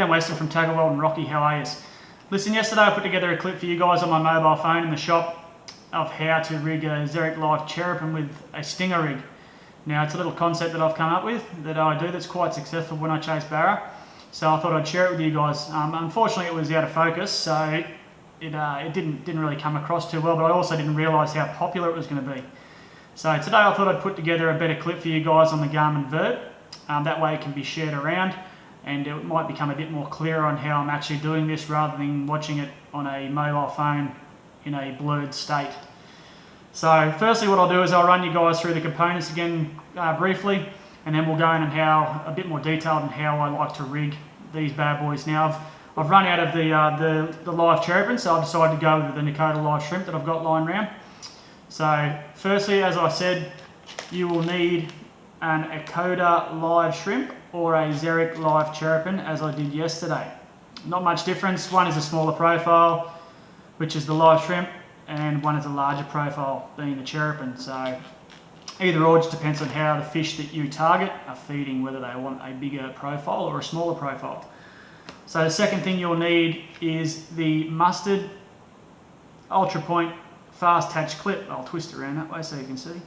Ben Westo from Tackle World and Rocky, how are you? Listen, yesterday I put together a clip for you guys on my mobile phone in the shop of how to rig a Xeric Live Cherubin with a stinger rig. Now it's a little concept that I've come up with that I do that's quite successful when I chase barra. So I thought I'd share it with you guys. Unfortunately it was out of focus, so it didn't really come across too well, but I also didn't realise how popular it was going to be. So today I thought I'd put together a better clip for you guys on the Garmin Vert. That way it can be shared around and it might become a bit more clear on how I'm actually doing this rather than watching it on a mobile phone in a blurred state. So firstly what I'll do is I'll run you guys through the components again briefly, and then we'll go in and how a bit more detailed on how I like to rig these bad boys. Now I've run out of the live cherubin, so I've decided to go with the Ecooda live shrimp that I've got lying around. So firstly, as I said, you will need an Ecooda live shrimp or a Xeric live cherubin, as I did yesterday. Not much difference. One is a smaller profile, which is the live shrimp, and one is a larger profile, being the cherubin. So either or, just depends on how the fish that you target are feeding, whether they want a bigger profile or a smaller profile. So the second thing you'll need is the mustard ultra point fast attach clip. I'll twist it around that way so you can see.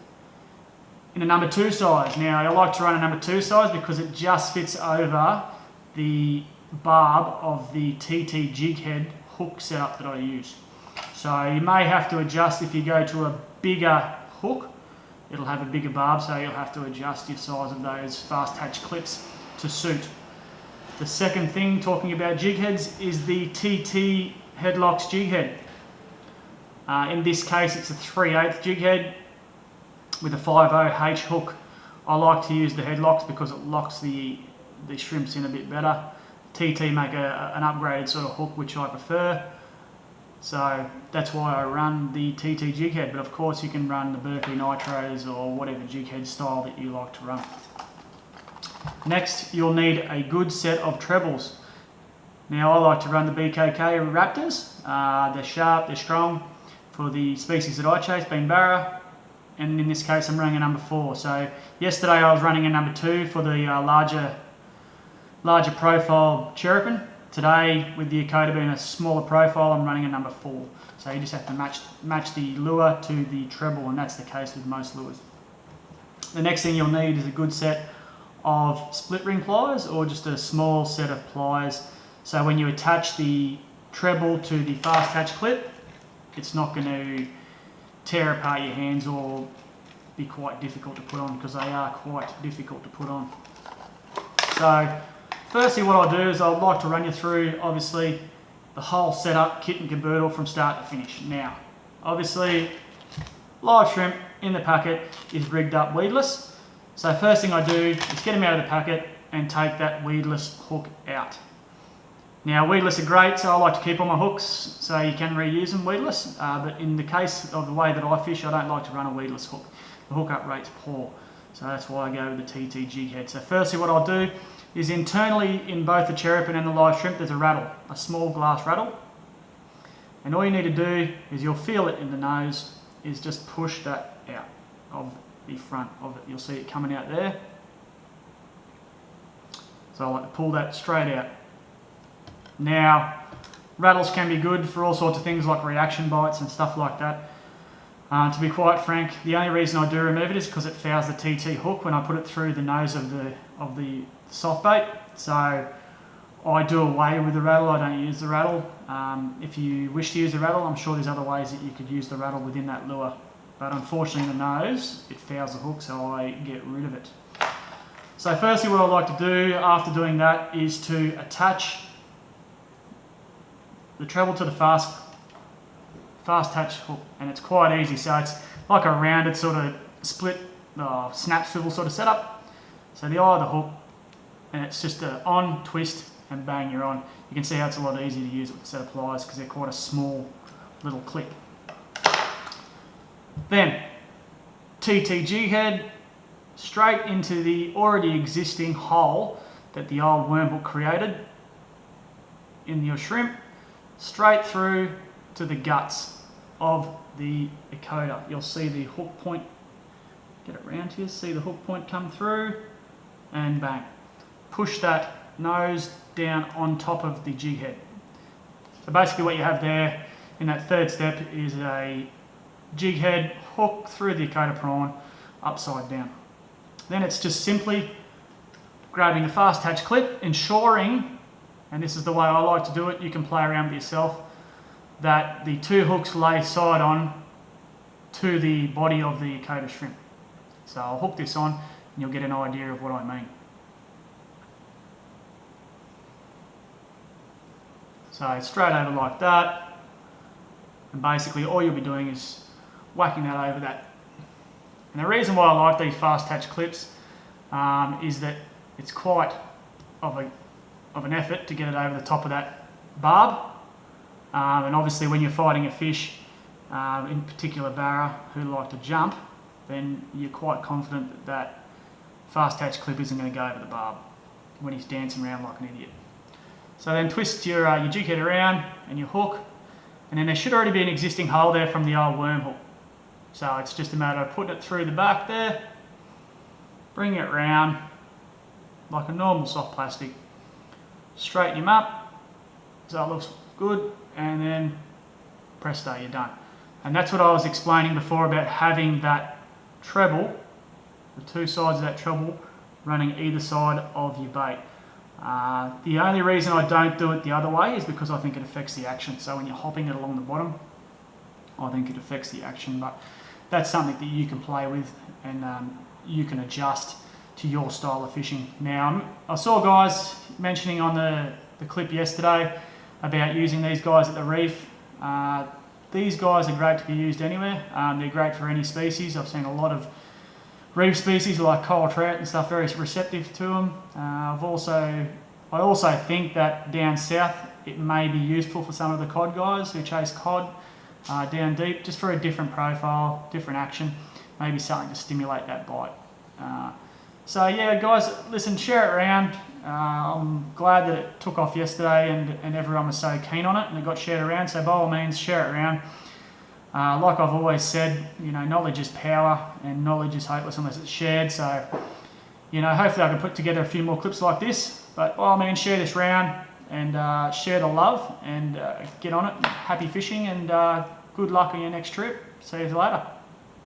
In a number 2 size. Now I like to run a number 2 size because it just fits over the barb of the TT jig head hook setup that I use. So you may have to adjust if you go to a bigger hook. It'll have a bigger barb, so you'll have to adjust your size of those fast attach clips to suit. The second thing, talking about jig heads, is the TT Headlocks jig head. In this case it's a 3/8 jig head with a 50H hook. I like to use the headlocks because it locks the shrimps in a bit better. TT make an upgraded sort of hook, which I prefer. So that's why I run the TT jig head, but of course you can run the Berkeley Nitros or whatever jig head style that you like to run. Next, you'll need a good set of trebles. Now I like to run the BKK Raptors. They're sharp, they're strong for the species that I chase, being barra, and in this case I'm running a number 4. So yesterday I was running a number 2 for the larger profile cherubin. Today, with the Ecooda being a smaller profile, I'm running a number 4. So you just have to match the lure to the treble, and that's the case with most lures. The next thing you'll need is a good set of split ring pliers, or just a small set of pliers. So when you attach the treble to the fast attach clip, it's not going to tear apart your hands or be quite difficult to put on, because they are quite difficult to put on. So firstly what I'll do is I'd like to run you through obviously the whole setup, kit and caboodle from start to finish. Now obviously live shrimp in the packet is rigged up weedless. So first thing I do is get them out of the packet and take that weedless hook out. Now weedless are great, so I like to keep on my hooks so you can reuse them weedless, but in the case of the way that I fish, I don't like to run a weedless hook. The hookup rate's poor, so that's why I go with the TT jig head. So firstly what I'll do is internally in both the cherubin and the live shrimp there's a rattle, a small glass rattle, and all you need to do is you'll feel it in the nose, is just push that out of the front of it. You'll see it coming out there. So I like to pull that straight out. Now, rattles can be good for all sorts of things like reaction bites and stuff like that. To be quite frank, the only reason I do remove it is because it fouls the TT hook when I put it through the nose of the soft bait. So I do away with the rattle, I don't use the rattle. If you wish to use the rattle, I'm sure there's other ways that you could use the rattle within that lure. But unfortunately in the nose, it fouls the hook, so I get rid of it. So firstly what I like to do after doing that is to attach the treble to the fast attach hook, and it's quite easy. So it's like a rounded sort of split snap swivel sort of setup. So the eye of the hook, and it's just a on, twist, and bang, you're on. You can see how it's a lot easier to use with a set of pliers because they're quite a small little clip. Then TT jig head straight into the already existing hole that the old worm hook created in your shrimp, straight through to the guts of the Ecooda. You'll see the hook point, get it round here, see the hook point come through, and bang. Push that nose down on top of the jig head. So basically what you have there in that third step is a jig head hook through the Ecooda prawn upside down. Then it's just simply grabbing a fast attach clip, ensuring, and this is the way I like to do it, you can play around with yourself, that the two hooks lay side on to the body of the Ecooda shrimp. So I'll hook this on and you'll get an idea of what I mean. So straight over like that, and basically all you'll be doing is whacking that over that. And the reason why I like these fast attach clips is that it's quite of an effort to get it over the top of that barb. And obviously when you're fighting a fish, in particular barra, who like to jump, then you're quite confident that that fast attach clip isn't going to go over the barb when he's dancing around like an idiot. So then twist your jig head around and your hook, and then there should already be an existing hole there from the old worm hook. So it's just a matter of putting it through the back there, bring it round like a normal soft plastic, straighten him up so it looks good, and then presto, you're done. And that's what I was explaining before about having that treble, the two sides of that treble running either side of your bait. The only reason I don't do it the other way is because I think it affects the action. So when you're hopping it along the bottom, I think it affects the action, but that's something that you can play with and you can adjust to your style of fishing. Now, I saw guys mentioning on the clip yesterday about using these guys at the reef. These guys are great to be used anywhere. They're great for any species. I've seen a lot of reef species like coral trout and stuff very receptive to them. I also think that down south it may be useful for some of the cod guys who chase cod down deep, just for a different profile, different action, maybe something to stimulate that bite. So yeah guys, listen, share it around. I'm glad that it took off yesterday and everyone was so keen on it and it got shared around, so by all means share it around. Like I've always said, you know, knowledge is power and knowledge is hopeless unless it's shared. So, you know, hopefully I can put together a few more clips like this. But by all means, share this round and share the love and get on it. Happy fishing and good luck on your next trip. See you later.